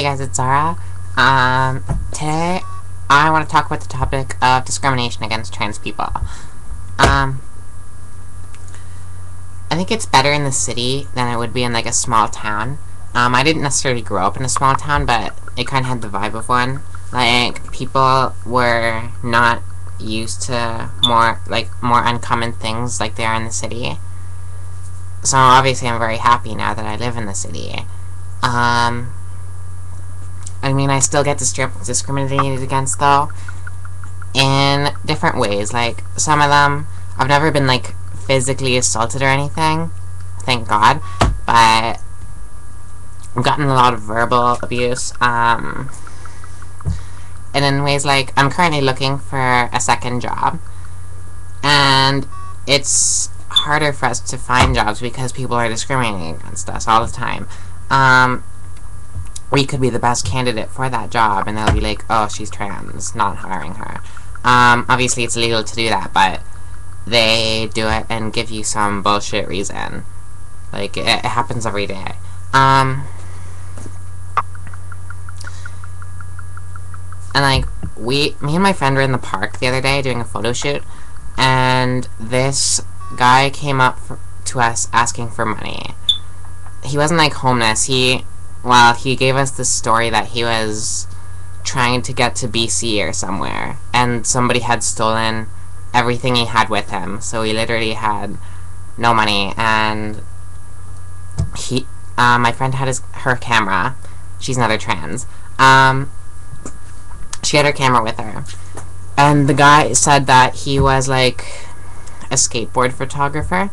Hey guys, it's Zara. Today I want to talk about the topic of discrimination against trans people. I think it's better in the city than it would be in like a small town. I didn't necessarily grow up in a small town, but it kind of had the vibe of one. Like, people were not used to more uncommon things like they are in the city. So obviously I'm very happy now that I live in the city. I mean, I still get discriminated against, though, in different ways. Like, some of them, I've never been, like, physically assaulted or anything, thank God, but I've gotten a lot of verbal abuse, and in ways like, I'm currently looking for a second job, and it's harder for us to find jobs because people are discriminating against us all the time. We could be the best candidate for that job, and they'll be like, oh, she's trans, not hiring her. Obviously it's illegal to do that, but they do it and give you some bullshit reason. Like, it happens every day. And like, me and my friend were in the park the other day doing a photo shoot, and this guy came up to us asking for money. He wasn't like homeless. He gave us this story that he was trying to get to BC or somewhere, and somebody had stolen everything he had with him, so he literally had no money, and my friend had her camera. She's another trans. She had her camera with her, and the guy said that he was like a skateboard photographer,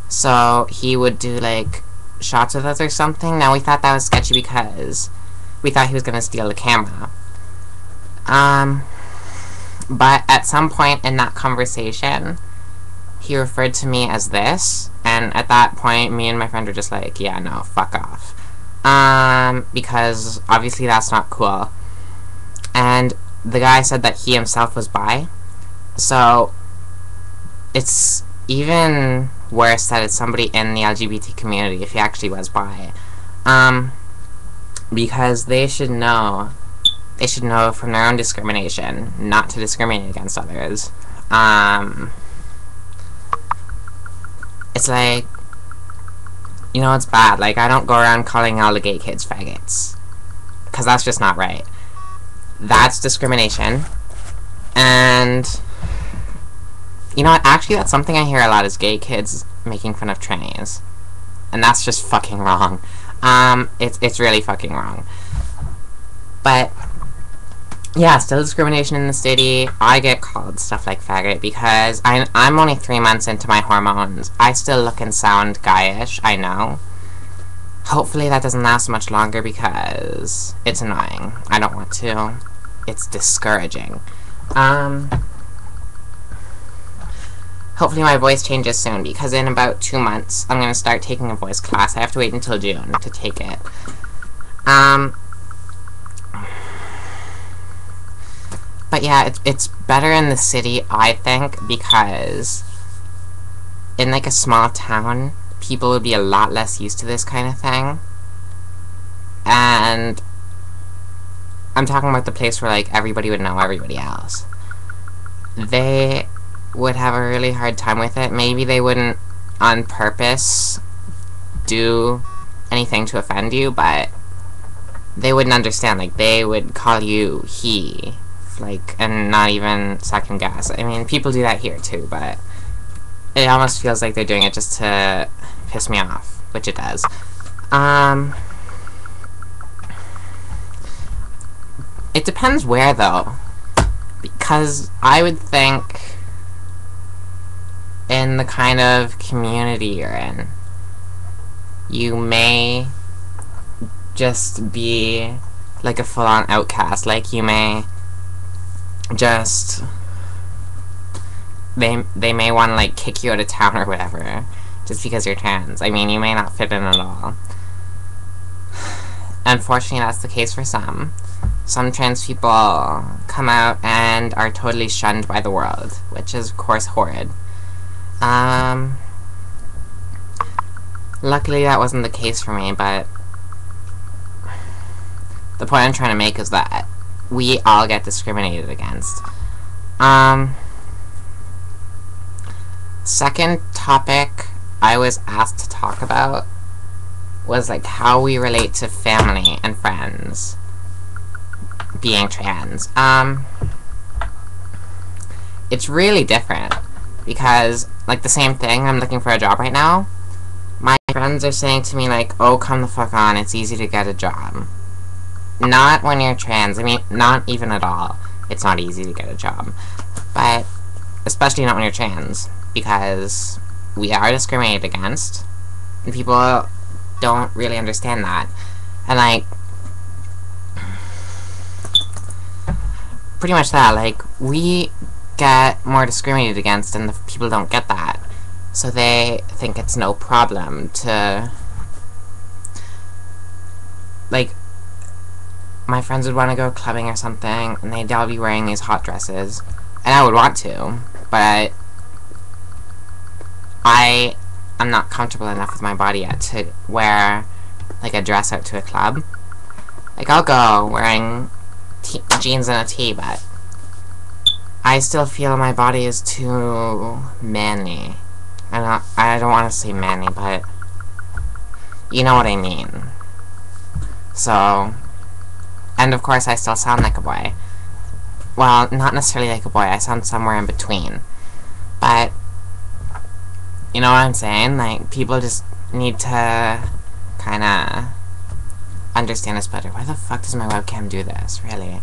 so he would do like shots with us or something. Now, we thought that was sketchy because we thought he was gonna steal the camera. But at some point in that conversation, he referred to me as this, and at that point, me and my friend were just like, yeah, no, fuck off. Because obviously that's not cool. And the guy said that he himself was bi, so it's even worse that it's somebody in the LGBT community if he actually was bi. Because they should know from their own discrimination not to discriminate against others. It's like, you know, it's bad. Like, I don't go around calling all the gay kids faggots, because that's just not right. That's discrimination. And you know what, actually that's something I hear a lot, is gay kids making fun of trannies. And that's just fucking wrong. It's really fucking wrong. But yeah, still discrimination in the city. I get called stuff like faggot because I'm only 3 months into my hormones. I still look and sound guyish, I know. Hopefully that doesn't last much longer because it's annoying. I don't want to. It's discouraging. Hopefully my voice changes soon, because in about 2 months, I'm going to start taking a voice class. I have to wait until June to take it. But yeah, it's better in the city, I think, because in like a small town, people would be a lot less used to this kind of thing. And I'm talking about the place where like everybody would know everybody else. They would have a really hard time with it. Maybe they wouldn't on purpose do anything to offend you, but they wouldn't understand. Like, they would call you he, like, and not even second guess. I mean, people do that here too, but it almost feels like they're doing it just to piss me off, which it does. It depends where, though, because I would think in the kind of community you're in, you may just be like a full-on outcast. Like, you may just they may want to like kick you out of town or whatever just because you're trans. I mean, you may not fit in at all. Unfortunately, that's the case for some. Some trans people come out and are totally shunned by the world, which is of course horrid. Luckily that wasn't the case for me, but the point I'm trying to make is that we all get discriminated against. Second topic I was asked to talk about was like how we relate to family and friends being trans. It's really different because, like, the same thing, I'm looking for a job right now. My friends are saying to me, like, oh, come the fuck on, it's easy to get a job. Not when you're trans. I mean, not even at all. It's not easy to get a job. But, especially not when you're trans, because we are discriminated against, and people don't really understand that. And, like, pretty much that, like, we get more discriminated against, and the people don't get that. So they think it's no problem to, like, my friends would want to go clubbing or something, and they'd all be wearing these hot dresses, and I would want to, but I am not comfortable enough with my body yet to wear, like, a dress out to a club. Like, I'll go wearing jeans and a tee, but I still feel my body is too manly. I don't want to say manly, but you know what I mean. So, and of course I still sound like a boy. Well, not necessarily like a boy, I sound somewhere in between. But, you know what I'm saying? Like, people just need to kinda understand this better. Why the fuck does my webcam do this, really?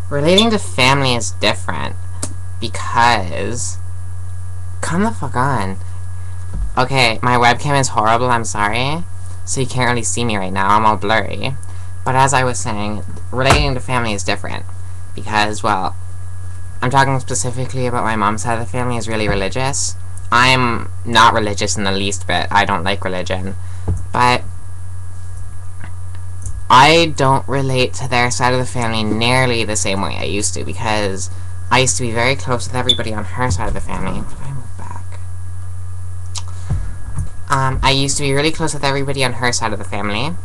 Relating to family is different because, come the fuck on. Okay, my webcam is horrible, I'm sorry, so you can't really see me right now, I'm all blurry. But as I was saying, relating to family is different because, well, I'm talking specifically about my mom's side of the family is really religious. I'm not religious in the least bit, I don't like religion, but I don't relate to their side of the family nearly the same way I used to, because I used to be very close with everybody on her side of the family. Did I move back? I used to be really close with everybody on her side of the family,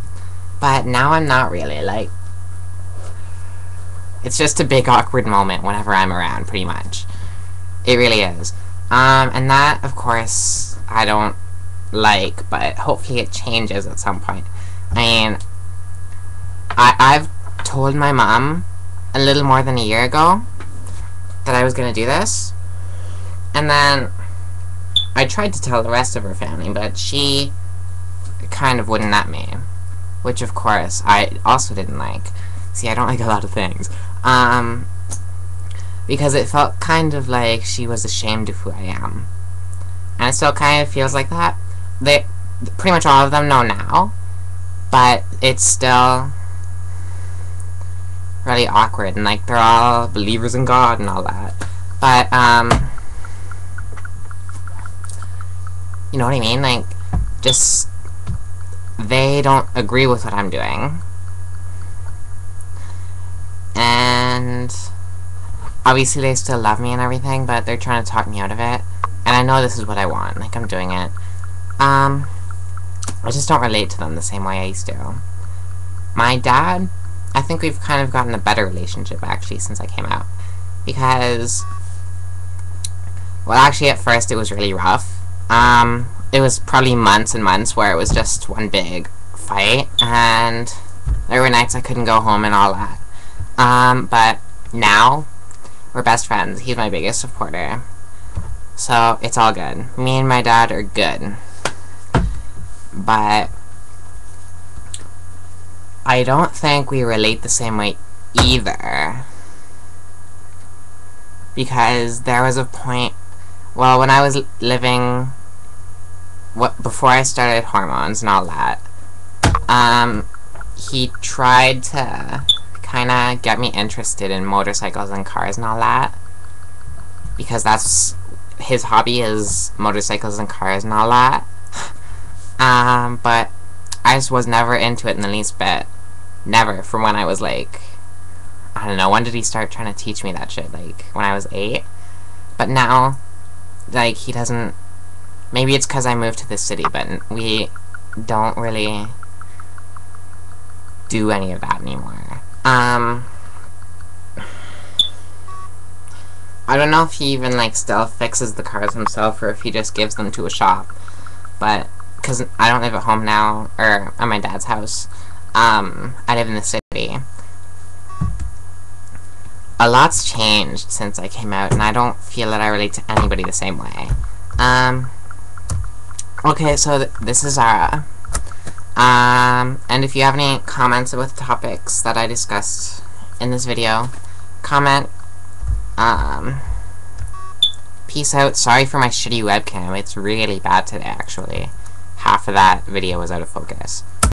but now I'm not really, like, it's just a big awkward moment whenever I'm around, pretty much. It really is. And that, of course, I don't like, but hopefully it changes at some point. I mean, I've told my mom a little more than a year ago that I was gonna do this, and then I tried to tell the rest of her family, but she kind of wouldn't let me, which of course I also didn't like. See, I don't like a lot of things, because it felt kind of like she was ashamed of who I am, and it still kind of feels like that. Pretty much all of them know now, but it's still really awkward, and like they're all believers in God and all that, but you know what I mean, like, just they don't agree with what I'm doing, and obviously they still love me and everything, but they're trying to talk me out of it, and I know this is what I want, like, I'm doing it. I just don't relate to them the same way I used to. My dad, I think we've kind of gotten a better relationship, actually, since I came out. Because, well, actually, at first, it was really rough. It was probably months and months where it was just one big fight, and there were nights I couldn't go home and all that. But now, we're best friends. He's my biggest supporter. So, it's all good. Me and my dad are good. But I don't think we relate the same way either, because there was a point, well, when I was living, before I started hormones and all that, he tried to kinda get me interested in motorcycles and cars and all that, because that's, his hobby is motorcycles and cars and all that. But I just was never into it in the least bit. Never. From when I was, like, I don't know, when did he start trying to teach me that shit? Like, when I was 8? But now, like, he doesn't, maybe it's because I moved to this city, but don't really do any of that anymore. I don't know if he even, like, still fixes the cars himself, or if he just gives them to a shop. But, because I don't live at home now, or at my dad's house. I live in the city. A lot's changed since I came out, and I don't feel that I relate to anybody the same way. Okay, so this is Zara. And if you have any comments with topics that I discussed in this video, comment. Peace out. Sorry for my shitty webcam. It's really bad today, actually. Half of that video was out of focus.